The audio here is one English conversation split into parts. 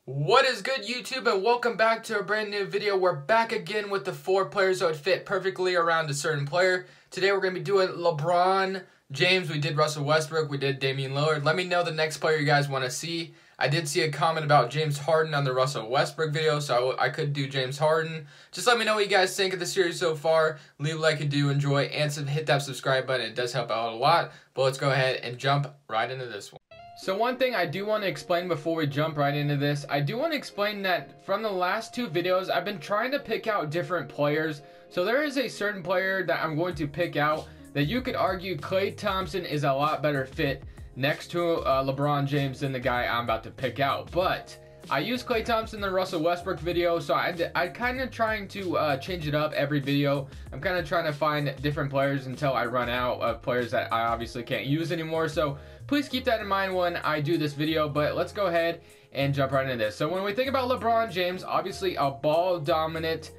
What is good, YouTube, and welcome back to a brand new video. We're back again with the 4 players that would fit perfectly around a certain player. Today we're going to be doing LeBron James. We did Russell Westbrook. We did Damian Lillard. Let me know the next player you guys want to see. I did see a comment about James Harden on the Russell Westbrook video, so I could do James Harden. Just let me know what you guys think of the series so far. Leave a like if you do enjoy, and hit that subscribe button. It does help out a lot. But let's go ahead and jump right into this one. So one thing I do want to explain before we jump right into this, I do want to explain that from the last 2 videos, I've been trying to pick out different players. So there is a certain player that I'm going to pick out that you could argue Klay Thompson is a lot better fit next to LeBron James than the guy I'm about to pick out. But I use Klay Thompson in the Russell Westbrook video, so I kind of trying to change it up every video. I'm kind of trying to find different players until I run out of players that I obviously can't use anymore. So please keep that in mind when I do this video, but let's go ahead and jump right into this. So when we think about LeBron James, obviously a ball-dominant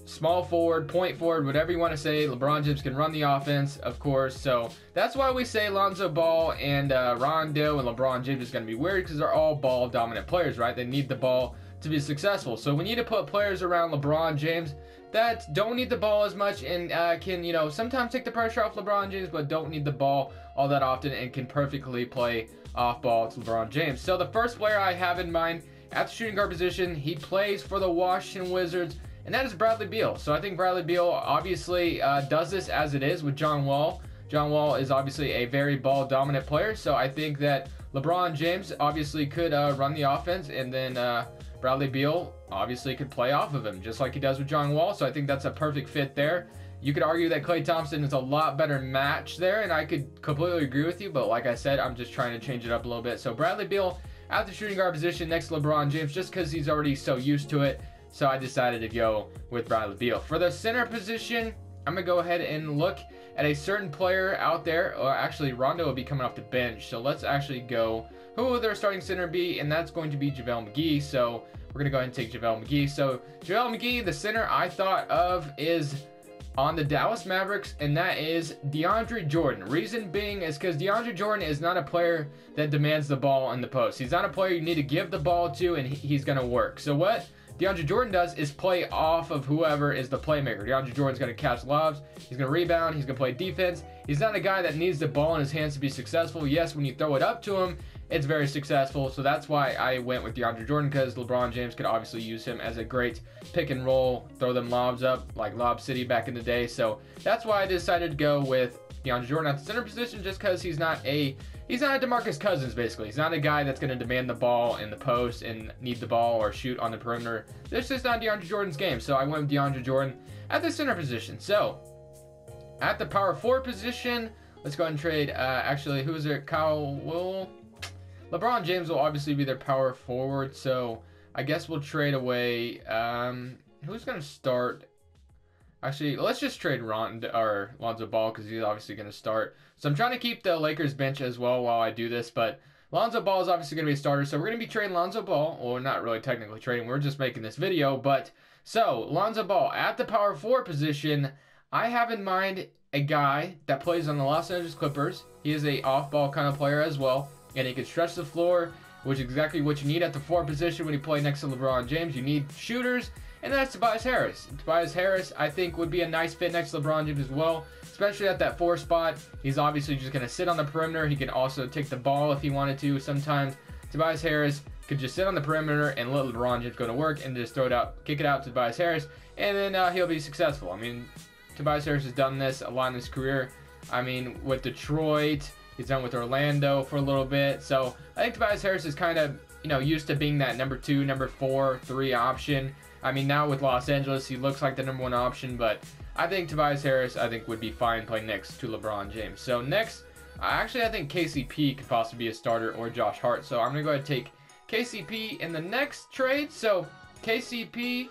small forward, point forward, whatever you want to say. LeBron James can run the offense, of course. So that's why we say Lonzo Ball and Rondo and LeBron James is going to be weird, because they're all ball-dominant players, right? They need the ball to be successful. So we need to put players around LeBron James that don't need the ball as much and can, you know, sometimes take the pressure off LeBron James, but don't need the ball all that often and can perfectly play off ball to LeBron James. So the first player I have in mind at the shooting guard position, he plays for the Washington Wizards, and that is Bradley Beal. So I think Bradley Beal obviously does this as it is with John Wall. John Wall is obviously a very ball-dominant player, so I think that LeBron James obviously could run the offense, and then Bradley Beal obviously could play off of him, just like he does with John Wall. So I think that's a perfect fit there. You could argue that Klay Thompson is a lot better match there, and I could completely agree with you, but like I said, I'm just trying to change it up a little bit. So Bradley Beal at the shooting guard position next to LeBron James, just because he's already so used to it. So I decided to go with Bradley Beal. For the center position, I'm going to go ahead and look at a certain player out there. Or actually, Rondo will be coming off the bench. So let's actually go who will their starting center be, and that's going to be Javale Mcgee. So we're going to go ahead and take Javale Mcgee. So Javale Mcgee, the center I thought of is on the Dallas Mavericks, and that is Deandre Jordan. Reason being is because Deandre Jordan is not a player that demands the ball in the post. He's not a player you need to give the ball to, and he's going to work. So what Deandre Jordan does is play off of whoever is the playmaker. Deandre Jordan's going to catch lobs, he's going to rebound, he's going to play defense. He's not a guy that needs the ball in his hands to be successful. Yes, when you throw it up to him, it's very successful. So that's why I went with Deandre Jordan, because LeBron James could obviously use him as a great pick and roll, throw them lobs up like Lob City back in the day. So that's why I decided to go with Deandre Jordan at the center position, just because he's not a DeMarcus Cousins, basically. He's not a guy that's going to demand the ball in the post and need the ball or shoot on the perimeter. This is not Deandre Jordan's game, so I went with Deandre Jordan at the center position. So at the power forward position, let's go ahead and trade, actually, who is it? LeBron James will obviously be their power forward, so I guess we'll trade away, who's going to start? Actually, let's just trade Lonzo Ball, because he's obviously going to start. So I'm trying to keep the Lakers bench as well while I do this, but Lonzo Ball is obviously going to be a starter, so we're going to be trading Lonzo Ball. Well, not really technically trading, we're just making this video, but so Lonzo Ball at the power forward position, I have in mind a guy that plays on the Los Angeles Clippers. He is a off-ball kind of player as well, and he can stretch the floor, which is exactly what you need at the forward position when you play next to LeBron James. You need shooters, and that's Tobias Harris. Tobias Harris, I think, would be a nice fit next to LeBron James as well, especially at that 4 spot. He's obviously just going to sit on the perimeter. He can also take the ball if he wanted to. Sometimes Tobias Harris could just sit on the perimeter and let LeBron James go to work and just throw it out, kick it out to Tobias Harris, and then he'll be successful. I mean, Tobias Harris has done this a lot in his career. I mean, with Detroit, he's done with Orlando for a little bit. So I think Tobias Harris is kind of, you know, used to being that number 2, number 4, 3 option. I mean, now with Los Angeles, he looks like the number 1 option, but I think Tobias Harris, I think, would be fine playing next to LeBron James. So next, actually, I think KCP could possibly be a starter, or Josh Hart. So I'm going to go ahead and take KCP in the next trade. So KCP,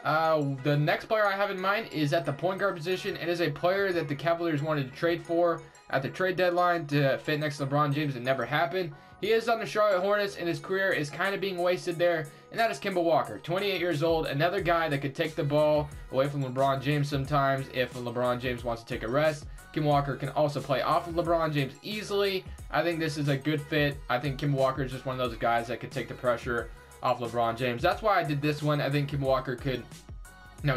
the next player I have in mind is at the point guard position. It is a player that the Cavaliers wanted to trade for at the trade deadline to fit next to LeBron James. It never happened. He is on the Charlotte Hornets, and his career is kind of being wasted there, and that is Kimball Walker, 28 years old, another guy that could take the ball away from LeBron James sometimes if LeBron James wants to take a rest. Kimball Walker can also play off of LeBron James easily. I think this is a good fit. I think Kimball Walker is just one of those guys that could take the pressure off LeBron James. That's why I did this one. I think Kimball Walker could,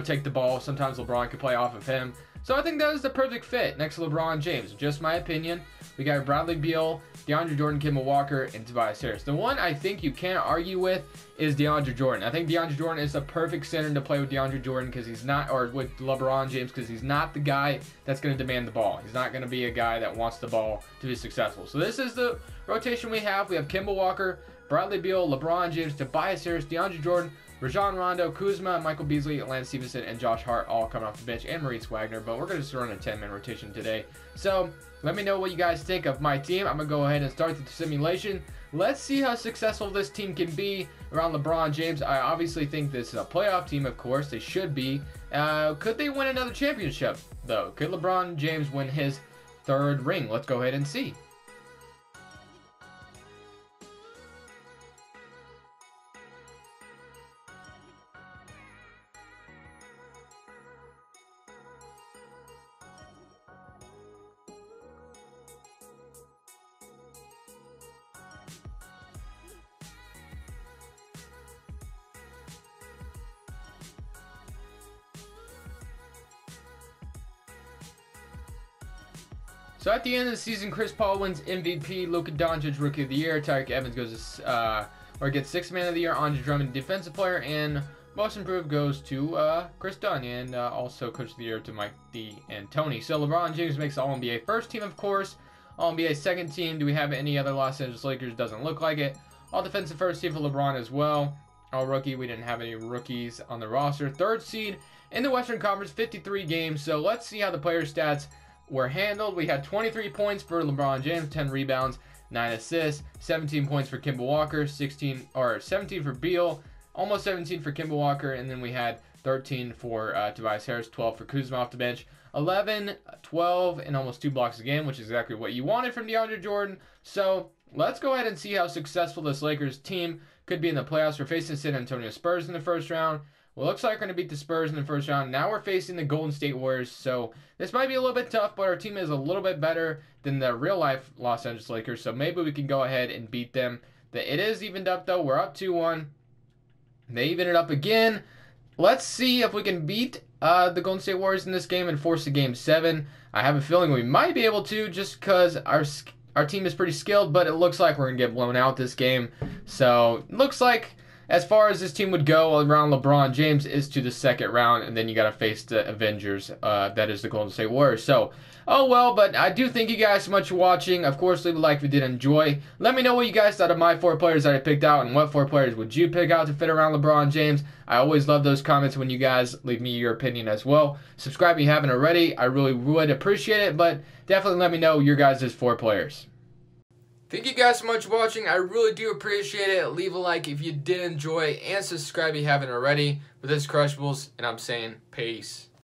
take the ball. Sometimes LeBron could play off of him. So I think that is the perfect fit next to LeBron James. Just my opinion. We got Bradley Beal, Deandre Jordan, Kimball Walker, and Tobias Harris. The one I think you can't argue with is Deandre Jordan. I think Deandre Jordan is the perfect center to play with Deandre Jordan because he's not, or with LeBron James, because he's not the guy that's going to demand the ball. He's not going to be a guy that wants the ball to be successful. So this is the rotation we have. We have Kimball Walker, Bradley Beal, LeBron James, Tobias Harris, Deandre Jordan, Rajon Rondo, Kuzma, Michael Beasley, Lance Stevenson, and Josh Hart all coming off the bench, and Maurice Wagner. But we're going to just run a 10-man rotation today. So let me know what you guys think of my team. I'm going to go ahead and start the simulation. Let's see how successful this team can be around LeBron James. I obviously think this is a playoff team, of course. They should be. Could they win another championship, though? Could LeBron James win his 3rd ring? Let's go ahead and see. So at the end of the season, Chris Paul wins MVP, Luka Doncic Rookie of the Year, Tyreek Evans goes gets 6th Man of the Year, Andre Drummond Defensive Player, and Most Improved goes to Chris Dunn, and also Coach of the Year to Mike D and Tony. So LeBron James makes the All-NBA first team, of course. All-NBA second team. Do we have any other Los Angeles Lakers? Doesn't look like it. All defensive first team for LeBron as well. All rookie. We didn't have any rookies on the roster. 3rd seed in the Western Conference, 53 games. So let's see how the player stats were handled. We had 23 points for LeBron James, 10 rebounds, 9 assists, 17 points for Kimball Walker, 17 for Beal, almost 17 for Kimball Walker, and then we had 13 for Tobias Harris, 12 for Kuzma off the bench, 11, 12, and almost 2 blocks again, which is exactly what you wanted from Deandre Jordan. So let's go ahead and see how successful this Lakers team could be in the playoffs. We're facing San Antonio Spurs in the first round. Well, looks like we're going to beat the Spurs in the first round. Now we're facing the Golden State Warriors, so this might be a little bit tough, but our team is a little bit better than the real-life Los Angeles Lakers, so maybe we can go ahead and beat them. It is evened up, though. We're up 2-1. They even it up again. Let's see if we can beat the Golden State Warriors in this game and force a Game 7. I have a feeling we might be able to just because our team is pretty skilled, but it looks like we're going to get blown out this game. So it looks like as far as this team would go around LeBron James is to the 2nd round, and then you got to face the Avengers, that is the Golden State Warriors. So, oh well, but I do thank you guys so much for watching. Of course, leave a like if you did enjoy. Let me know what you guys thought of my 4 players that I picked out, and what 4 players would you pick out to fit around LeBron James. I always love those comments when you guys leave me your opinion as well. Subscribe if you haven't already. I really would appreciate it, but definitely let me know your guys' 4 players. Thank you guys so much for watching. I really do appreciate it. Leave a like if you did enjoy, and subscribe if you haven't already. But this is Crushables, and I'm saying peace.